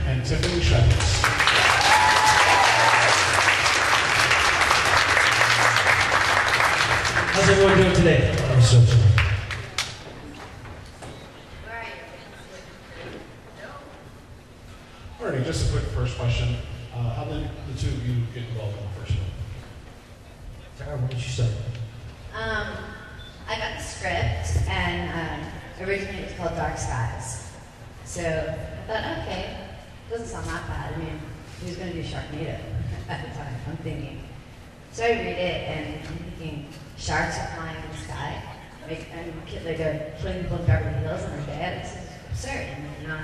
and Tiffany Shepis. How's everyone doing today? I'm so sorry. Alrighty, just a quick first question. How did the two of you get involved in the first film? Tara, why don't you start? I got the script, and originally it was called Dark Skies. So I thought, okay, doesn't sound that bad. I mean, who's going to do Sharknado at the time? I'm thinking. So I read it, and I'm thinking, sharks are flying in the sky, and they're killing people in Beverly Hills, and they're dead. This is absurd. And no.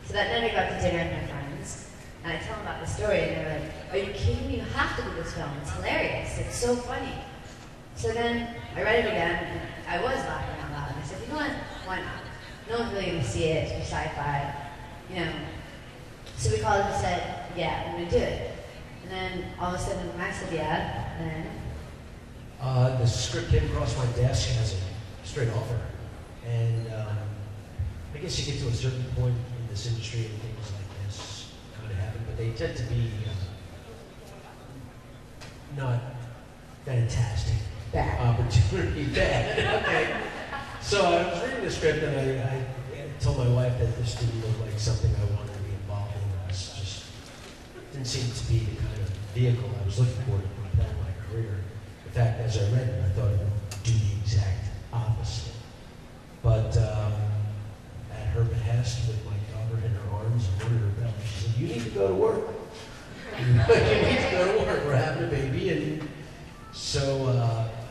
So that night I got to dinner with my friends, and I told them about the story, and they were like, "Are you kidding me? You have to do this film. It's hilarious. It's so funny." So then I read it again, and I was laughing out loud. And I said, "You know what? Why not? No one's really going to see it. It's for sci-fi, you know." So we called and said, "Yeah, I'm going to do it." And then all of a sudden, I said, "Yeah," and then The script came across my desk as a straight offer. And I guess you get to a certain point in this industry and things like this kind of happen, but they tend to be not fantastic. Bad. Opportunity. Bad. Okay. So I was reading the script and I told my wife that this didn't look like something I wanted to be involved in. It just didn't seem to be the kind of vehicle I was looking for to propel my career. In fact, as I read it, I thought it would do the exact opposite. But at her behest, with my daughter in her arms and under her belly, she said, "You need to go to work. You need to go to work. We're having a baby." And so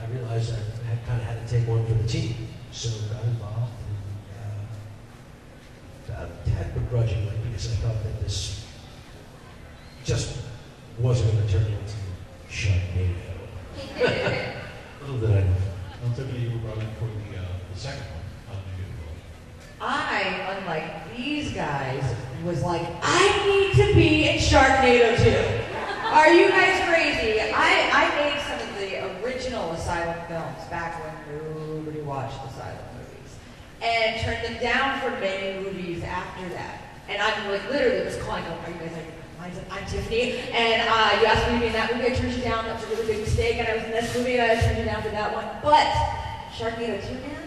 I realized I had kind of had to take one for the team. So got involved, and a tad begrudgingly, because I thought that this just wasn't going to turn into Sharknado. Little did I know. Well, Tiffany, you were brought in for the second one. How did you get involved? I, unlike these guys, was like, I need to be in Sharknado too. Are you guys crazy? I made some of the original Asylum films back when nobody watched Asylum movies, and turned them down for many movies after that. And I'm like, literally was calling them, "Are you guys like, I'm Tiffany, and you asked me to be in that movie, I turned you down, that was a really big mistake, and I was in this movie, and I turned you down for that one." But Sharknado 2, man,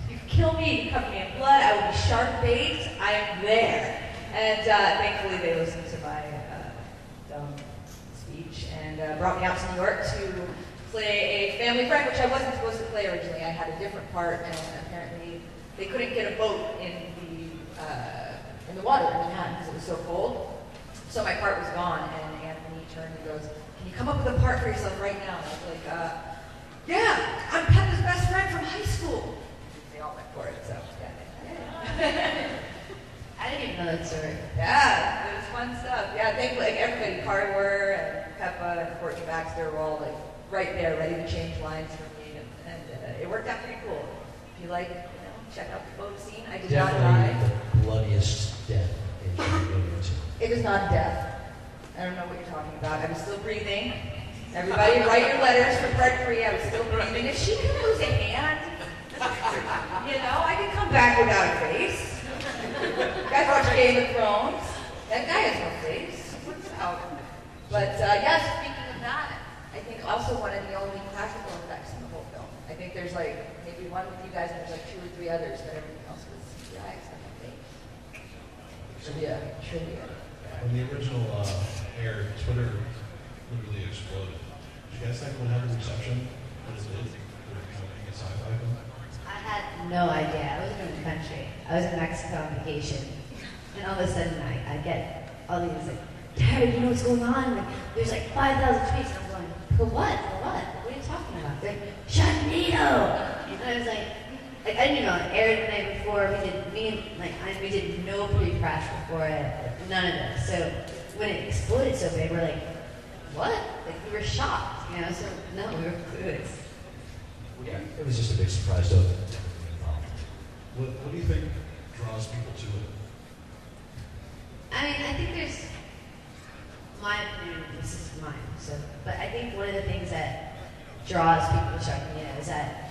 you can kill me, you can cover me in blood, I will be shark bait, I am there. And thankfully they listened to my dumb speech and brought me out to New York to play a family friend, which I wasn't supposed to play originally. I had a different part, and apparently they couldn't get a boat in the water in Manhattan because it was so cold. So my part was gone, and Anthony turned and goes, "Can you come up with a part for yourself right now?" And I was like, "Yeah, I'm Peppa's best friend from high school." They all went for it, so yeah. I didn't even know that story. Yeah, it was fun stuff. Yeah, thankfully, like everybody, Carter and Peppa and Courtney Baxter were all like right there, ready to change lines for me, and it worked out pretty cool. If you like, check out the boat scene. I did not die. Definitely the bloodiest death in Sharknado 2. It was not death. I don't know what you're talking about. I was still breathing. Everybody write your letters for part 3. I was still breathing. If she can lose a hand, I can come back without a face. You guys watch Game of Thrones? That guy has no face. What's out? But speaking of that, I think also one of the only practical effects in the whole film. I think there's like maybe one with you guys and there's like 2 or 3 others, but everything else was CGI except my face. Trivia. When the original aired, Twitter literally exploded. Did you guys think it would have a reception as it did for being a sci-fi film? I had no idea. I wasn't in the country. I was in Mexico on vacation. And all of a sudden, I get all these, like, "Tara, you know what's going on? Like, there's like 5,000 tweets." And I'm going, "For what? For what? What are you talking about?" They're like, "Sharknado!" And I was like, I didn't even know it aired the night before. We did no pre-press before it. None of this. So when it exploded so big, we're like, "What?" Like, we were shocked, So no, we were clueless. Yeah, it was just a big surprise to everyone involved. What do you think draws people to it? I mean, I think there's my opinion. This is mine. But I think one of the things that draws people to Sharknado is that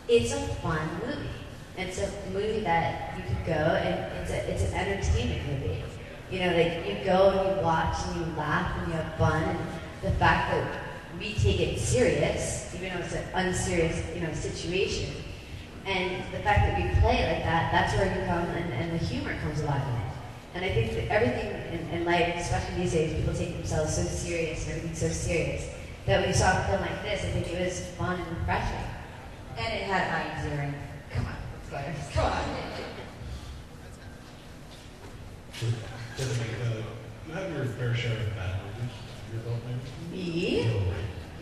it's a fun movie. It's a movie that you could go and it's an entertainment movie. You know, like you go and you watch and you laugh and you have fun, and the fact that we take it serious, even though it's an unserious, you know, situation, and the fact that we play like that, that's where you come and the humor comes alive in it. And I think that everything in life, especially these days, people take themselves so serious and everything's so serious, that when you saw a film like this, I think it was fun and refreshing. And it had Ian Ziering. Come on, let's go. Come on. Tiffany, you have your fair share of bad movies. Your belt, maybe? Me?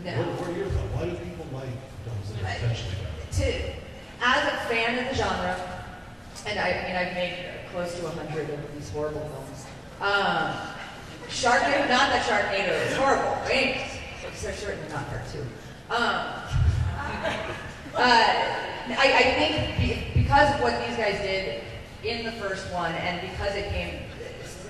No. What are your thoughts? Why do people like films that are intentionally bad? As a fan of the genre, and I've made close to 100 of these horrible films. Sharknado, not that Sharknado is horrible, right? They're certainly not part 2. I think because of what these guys did in the first one, and because it came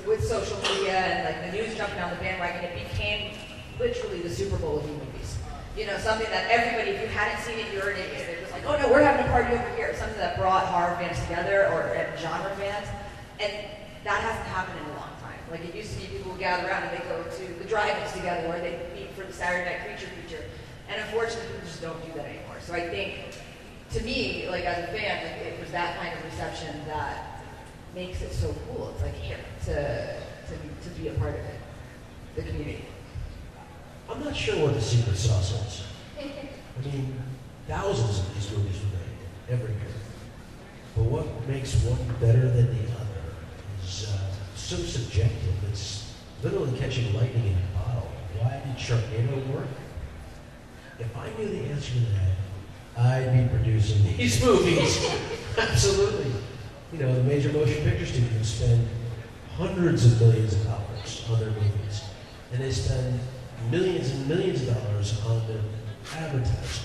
with social media and like the news jumping on the bandwagon, it became literally the Super Bowl of movies. You know, something that everybody, if you hadn't seen it, you're an idiot. It was like, oh no, we're having a party over here. Something that brought horror fans together or genre fans, and that hasn't happened in a long time. Like it used to be people would gather around and they go to the drive-ins together, or they meet for the Saturday Night Creature feature. And unfortunately, people just don't do that anymore. So I think, to me, like as a fan, like, it was that kind of reception that makes it so cool. It's like here to be a part of it, the community. I'm not sure what the secret sauce is. I mean, thousands of these movies were made every year. But what makes one better than the other is so subjective. It's literally catching lightning in a bottle. Why did Sharknado work? If I knew the answer to that, I'd be producing these movies. Absolutely. You know, the major motion picture studios spend hundreds of millions of dollars on their movies. And they spend millions and millions of dollars on their advertising.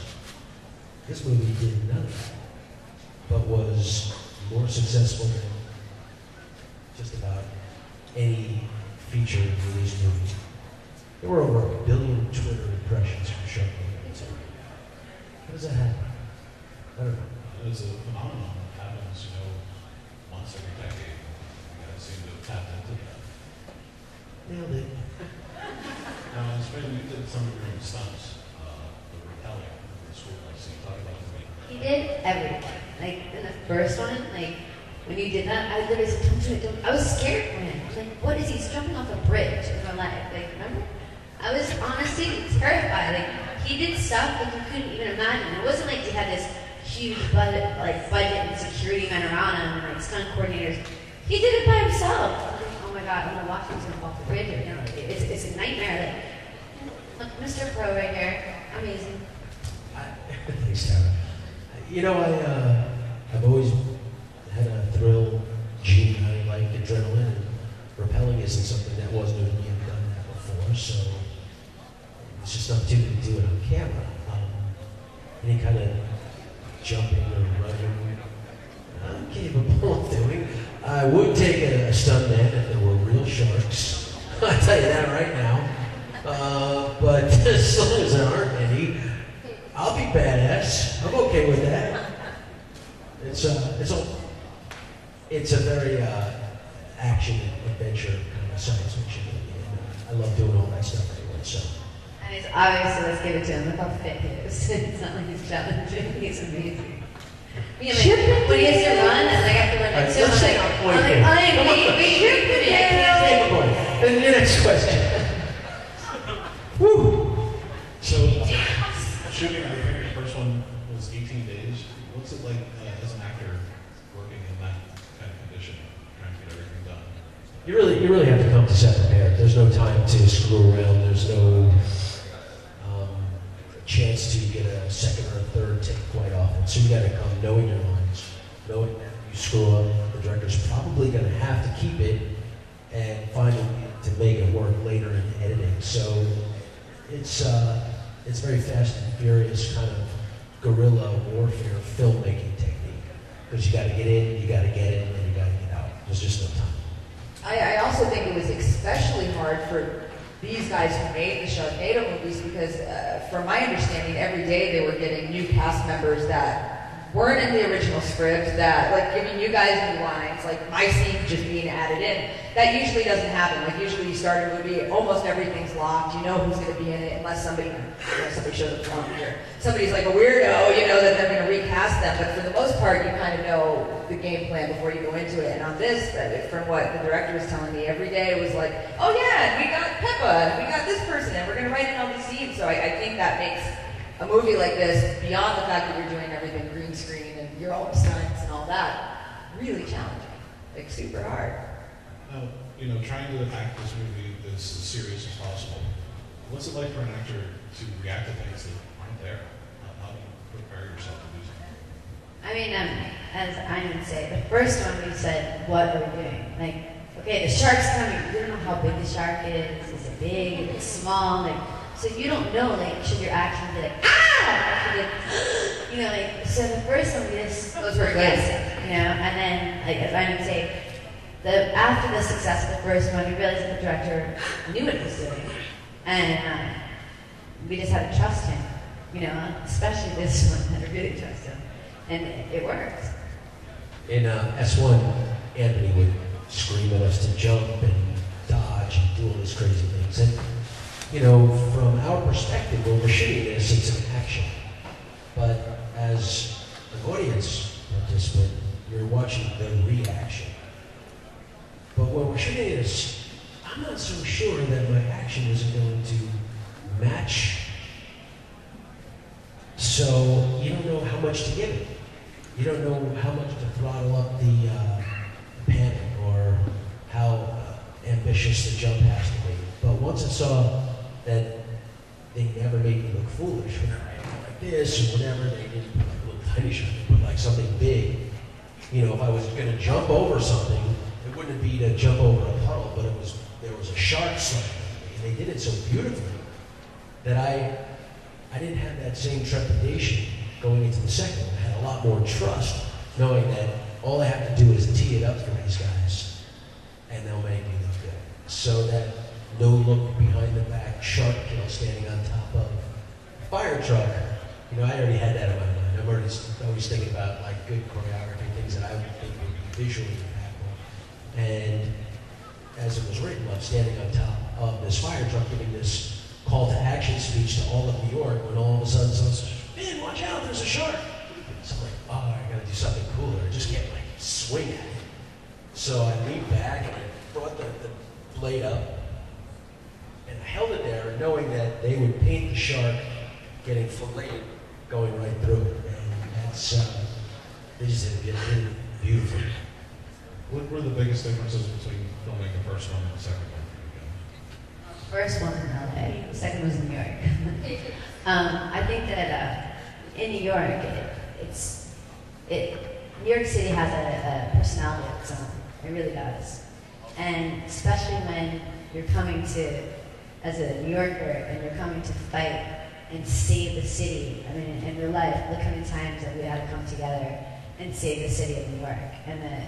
This movie did none of that, but was more successful than just about any feature released movie. There were over 1 billion Twitter impressions for Sharknado. How does that happen? I don't know. It's a phenomenon that happens, you know, once every decade. You guys seem to have tapped into that. Nailed it. Now, it's funny, you did some of your own stunts, the rappelling in the school. I see. Talk about the week. He did everything. Like in the first one, like when you did that, I literally said, "Don't do it, don't." I was scared for him. I was like, "What is he? He's jumping off a bridge in my life." Like, remember? I was honestly terrified. Like he did stuff that you couldn't even imagine. It wasn't like he had this huge budget and security men around him and like stunt coordinators. He did it by himself. I was like, oh my God, I'm gonna watch him jump off the bridge. You know, it's a nightmare. Like, look, Mr. Pro right here, amazing. Thanks, Tara. You know, I've always had a thrill gene. I like adrenaline, and rappelling isn't something that was new to me. I've done that before, so it's just an opportunity to do it on camera. Any kind of jumping or running, I'm capable of doing. I would take a stuntman if there were real sharks. I'll tell you that right now. But as long as there aren't any, I'll be badass. I'm okay with that. It's a very action adventure kind of science fiction movie, and I love doing all that stuff anyway. So. And he's obviously, let's give it to him. Look how fit he is. It's not like he's challenging. He's amazing. Me and when he has to run, and like I have to run next to him, I'm like, wait, I can't. And the next question. Woo! So, shooting, I think the first one was 18 days. What's it like as an actor working in that kind of condition, trying to get everything done? You really have to come to set prepared. There's no time to screw around. There's no chance to get a second or a third take quite often. So you got to come knowing your lines, knowing that you screw up, the director's probably going to have to keep it and find a way to make it work later in editing. So it's very fast and furious kind of guerrilla warfare filmmaking technique. Because you got to get in, you got to get in, and you got to get out. There's just no time. I also think it was especially hard for these guys who made the Sharknado movies because, from my understanding, every day they were getting new cast members that weren't in the original script, that like giving you guys new lines, like my scene just being added in. That usually doesn't happen. Like usually you start a movie, almost everything's locked. You know who's going to be in it, unless somebody shows up drunk or somebody's like a weirdo, you know that they're going to recast them. But for the most part, you kind of know the game plan before you go into it. And on this, from what the director was telling me, every day it was like, oh yeah, we got Peppa, and we got this person, and we're going to write in all these scenes. So I think that makes a movie like this, beyond the fact that you're doing everything green screen and your own stunts and all that, really challenging, like super hard. Trying to act this movie as serious as possible. What's it like for an actor to react to things that aren't there? How do you prepare yourself to do something? I mean, as I would say, the first one we said, what are we doing? Like, okay, the shark's coming. You don't know how big the shark is. Is it big? Is it small? Like, so you don't know, like, should your action be like, ah! Or should it, so the first one we just Those were good. guessing, and then, like, as I would say, after the success of the first one, we realized that the director knew what he was doing. And we just had to trust him, especially this one, had to really trust him. And it worked. In S1, Anthony would scream at us to jump and dodge and do all these crazy things. And, from our perspective, when we're shooting this, it's an action. But as an audience participant, you're watching the reaction. But when we're shooting this, I'm not so sure that my action is going to match. So you don't know how much to give it. You don't know how much to throttle up the panic or how ambitious the jump has to be. But once I saw that they never made me look foolish when I go like this or whatever, they didn't put like a little tiny shot, they put like something big. If I was going to jump over something, it wouldn't be to jump over a puddle, but there was a shark slamming at me, and they did it so beautifully that I didn't have that same trepidation going into the second one. I had a lot more trust, knowing that all I have to do is tee it up for these guys, and they'll make me look good. So that no look behind the back shark kill standing on top of a fire truck, I already had that in my mind. I'm always thinking about like good choreography, things that I would think would be visually impactful. And as it was written, I'm standing on top of this fire truck giving this call to action speech to all of New York when all of a sudden someone says, "Man, watch out, there's a shark." So I'm like, oh, I gotta do something cooler. I just can't like swing at it. So I leaned back and I brought the blade up and I held it there knowing that they would paint the shark getting filleted going right through it. And that's, they just did it beautifully. What were the biggest differences between filming the first one and the second one? First one in LA, the second was in New York. I think that in New York, New York City has a personality of its own. It really does. And especially when you're coming to, as a New Yorker, and you're coming to fight and save the city. I mean, in real life, look how many times that we had to come together and save the city of New York. And the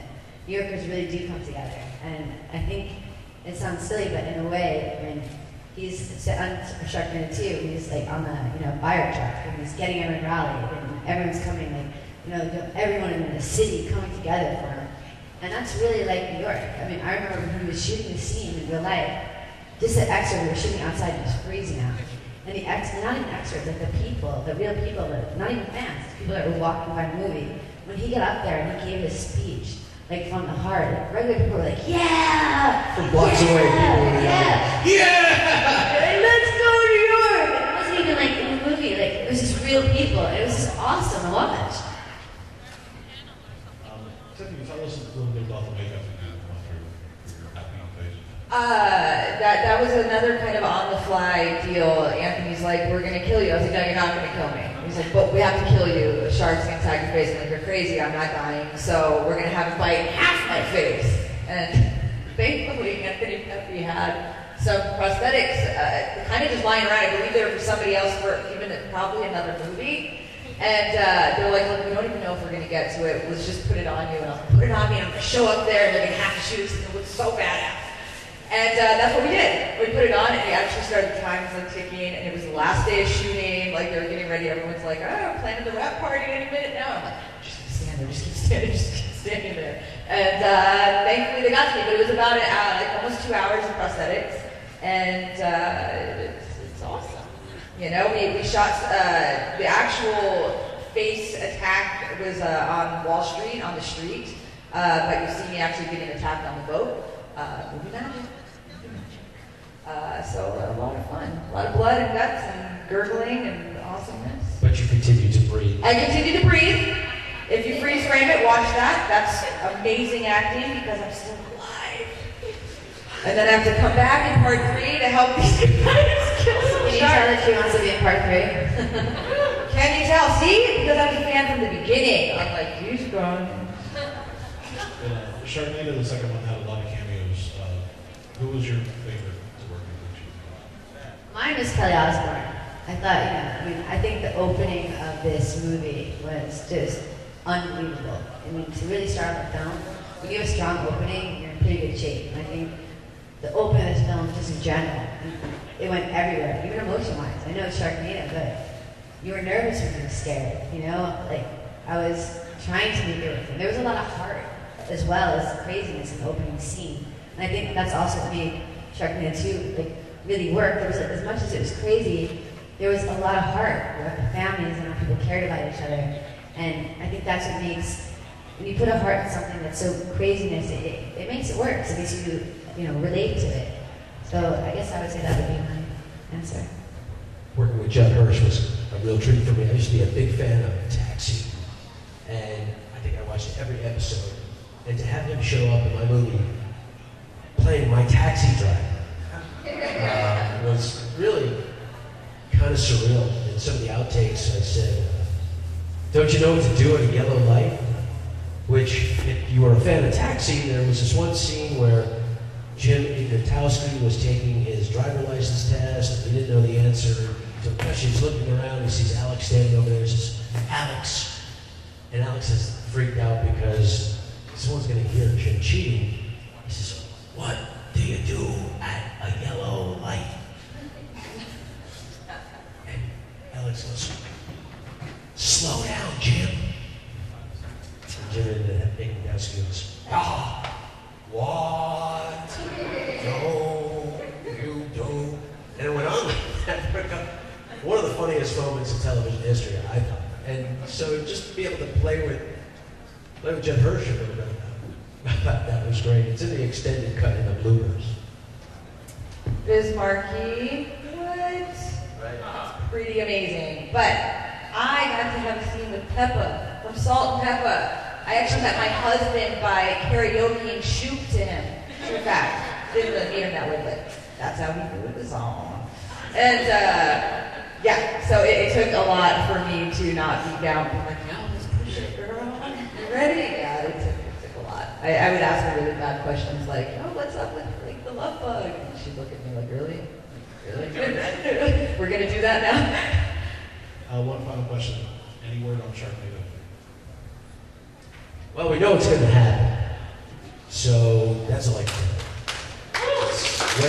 New Yorkers really do come together. And I think it sounds silly, but in a way, when he's on Sharknado 2, he's like on the fire truck, and he's getting everyone rallied, and everyone's coming, everyone in the city coming together for him. And that's really like New York. I mean, I remember when he was shooting the scene in real life, just the extra, we were shooting outside, it was freezing out. And the not even extras, like the people, the real people, not even fans, people that were walking by the movie, when he got up there and he gave his speech, like from the heart, like regular people were like, yeah! From blocks away, people were yeah! Yeah! Let's go to New York! And it wasn't even like in the movie, like it was just real people. It was just awesome, I love it. Tiffany, tell us a little bit about the makeup that you went through for your happy face. That was another kind of on-the-fly deal. Anthony's like, "We're gonna kill you." I was like, "No, you're not gonna kill me." He's like, "But we have to kill you. A shark's gonna attack your face." I'm like, "You're crazy. I'm not dying. So we're gonna have a bite half my face." And thankfully, Anthony Pepe had some prosthetics, kind of just lying around. I believe they were for somebody else for even probably another movie. And they're like, "Look, we don't even know if we're gonna get to it. Let's just put it on you." And I'll put it on me, and I'm gonna show up there, and they're gonna have to shoot us, and it looks so badass. And that's what we did. We put it on, and we actually started, the time was like ticking, and it was the last day of shooting. Like, they were getting ready. Everyone's like, "Oh, planning the wrap party any minute now." I'm like, and I just keep standing there. And thankfully they got to me, but it was about like almost 2 hours of prosthetics, and it's awesome. You know, we shot the actual face attack was on Wall Street, on the street, but you see me actually getting attacked on the boat. Movie magic. So a lot of fun, a lot of blood and guts and gurgling and awesomeness. But you continue to breathe. I continue to breathe. If you freeze frame it, watch that. That's amazing acting because I'm still alive. And then I have to come back in part 3 to help these guys kill some Can you tell sharks. that she wants to be in part 3? Can you tell? See? Because I was a fan from the beginning. I'm like, he's gone. Sharknado, the second one, had a lot of cameos. Who was your favorite to work with? Mine was Kelly Osbourne. I thought, I think the opening of this movie was just unbelievable. I mean, to really start the film, when you have a strong opening, you're in pretty good shape. And I think the opening of this film, just in general, it went everywhere, even emotion-wise. I know it's Sharknado, but you were nervous when you were scared, Like, I was trying to make it work. There was a lot of heart, as well as craziness in the opening scene. And I think that's also what made Sharknado 2, really work. There was, as much as it was crazy, there was a lot of heart with the families and how people cared about each other. And I think that's what makes, when you put a heart in something that's so craziness, it makes it work. So it makes you, relate to it. So I guess I would say that would be my answer. Working with Judd Hirsch was a real treat for me. I used to be a big fan of Taxi, and I think I watched every episode. And to have him show up in my movie playing my taxi driver was really kind of surreal. In some of the outtakes, I said, "Don't you know what to do in a yellow light?" Which, if you were a fan of Taxi, there was this one scene where Jim Ignatowski was taking his driver license test, and he didn't know the answer to a question. He's looking around, he sees Alex standing over there, he says, "Alex." And Alex is freaked out because someone's going to hear Jim cheating. He says, "What do you do at a yellow light?" And Alex goes, "Slow down, Jim." And Jim Ignatowski goes, "What? No, you don't." And it went on like that. One of the funniest moments in television history, I thought. And so just to be able to play with Judd Hirsch a little bit, I thought that was great. It's in the extended cut in the bloopers. Bismarcky, what? Right. Pretty amazing. But I got to have a scene with Peppa from Salt-N-Pepa. I actually met my husband by karaokeing Shoop to him. True fact. Didn't really meet him that way, but that's how he knew the song. And so it took a lot for me to not be down. I'm like, "No, let's push it, girl. You ready?" Yeah, it took a lot. I would ask her really bad questions like, "Oh, what's up with the love bug?" And she'd look at me like, "Really? Really? We're gonna do that now?" One final question. Any word on Sharknado? Well, we know it's going to happen. So that's all I can say.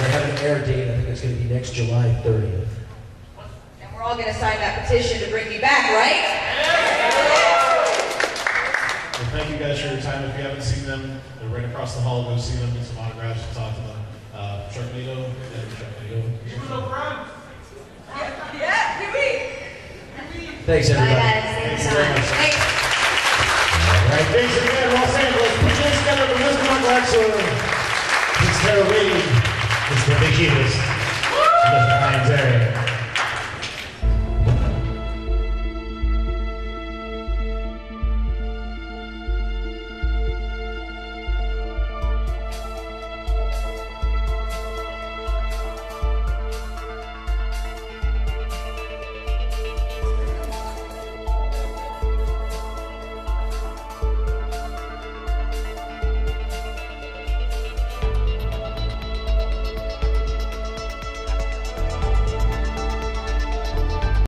They have an air date. I think it's going to be next July 30th. And we're all gonna sign that petition to bring you back, right? Well, thank you guys for your time. If you haven't seen them, they're right across the hall. Go see them, get some autographs, and talk to them. Sharknado and Sharknado. Yeah, Pee-wee. Thanks, Bye, everybody. guys. Thank you so much. Thanks. All right, thanks again, Los Angeles. Put your hands together for Mr. Wexler. It's Tara Reid. It's the Big Mr. Ian Ziering.